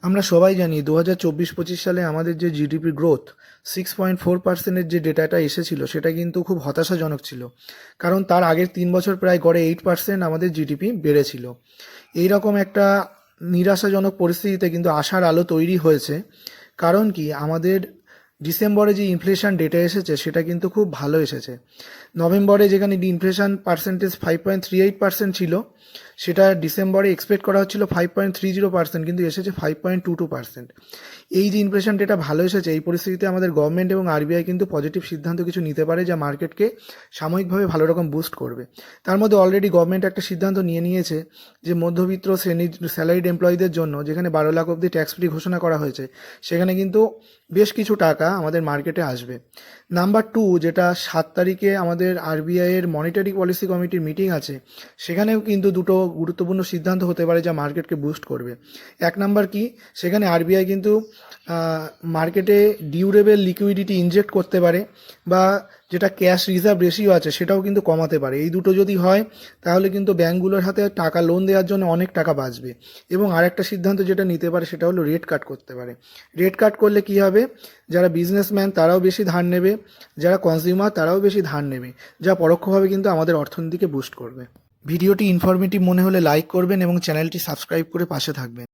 আমরা সবাই জানি 2024-25 সালে আমাদের যে জিডিপি গ্রোথ 6.4%-এর যে ডেটাটা এসেছিল সেটা কিন্তু খুব হতাশাজনক ছিল। কারণ তার আগের 3 বছর প্রায় গড়ে 8% আমাদের জিডিপি বেড়েছিল। এইরকম একটা নিরাশাজনক পরিস্থিতিতে কিন্তু আশার আলো তৈরি হয়েছে। কারণ কি, আমাদের ডিসেম্বরে যে ইনফ্লেশন ডেটা এসেছে সেটা কিন্তু খুব ভালো এসেছে। নভেম্বরে যেখানে ইনফ্লেশন পার্সেন্টেজ 5.38% ছিল, সেটা ডিসেম্বরে এক্সপেক্ট করা হচ্ছিল 5.30%, কিন্তু এসেছে 5.22%। এই যে ইনফ্লেশন ডেটা ভালো এসেছে, এই পরিস্থিতিতে আমাদের গভর্নমেন্ট এবং আরবিআই কিন্তু পজিটিভ সিদ্ধান্ত কিছু নিতে পারে যা মার্কেটকে সাময়িকভাবে ভালো রকম বুস্ট করবে। তার মধ্যে অলরেডি গভর্নমেন্ট একটা সিদ্ধান্ত নিয়েছে যে মধ্যবিত্ত শ্রেণীর স্যালারিড এমপ্লয়ীদের জন্য যেখানে 12 লাখ অবধি ট্যাক্স ফ্রি ঘোষণা করা হয়েছে, সেখানে কিন্তু বেশ কিছু টাকা আমাদের মার্কেটে আসবে। নাম্বার 2, যেটা 7 তারিখে আমাদের আরবিআইয়ের মনিটারি পলিসি কমিটির মিটিং আছে, সেখানেও কিন্তু দুটো গুরুত্বপূর্ণ সিদ্ধান্ত হতে পারে যা মার্কেটকে বুস্ট করবে। এক নাম্বার কি, সেখানে আরবিআই কিন্তু মার্কেটে ডিউরেবল লিকুইডিটি ইনজেক্ট করতে পারে, বা যেটা ক্যাশ রিজার্ভ রেশিও আছে সেটাও কিন্তু কমাতে পারে। এই দুটো যদি হয় তাহলে কিন্তু ব্যাঙ্কগুলোর হাতে টাকা লোন দেওয়ার জন্য অনেক টাকা বাঁচবে। এবং আরেকটা সিদ্ধান্ত যেটা নিতে পারে সেটা হলো রেট কাট করতে পারে। রেট কাট করলে কি হবে, যারা বিজনেসম্যান তারাও বেশি ধার নেবে, যারা কনজিউমার তারাও বেশি ধার নেবে, যা পরোক্ষভাবে কিন্তু আমাদের অর্থনীতিকে বুস্ট করবে। ভিডিওটি ইনফরমেটিভ মনে হলে লাইক করবেন এবং চ্যানেলটি সাবস্ক্রাইব করে পাশে থাকবেন।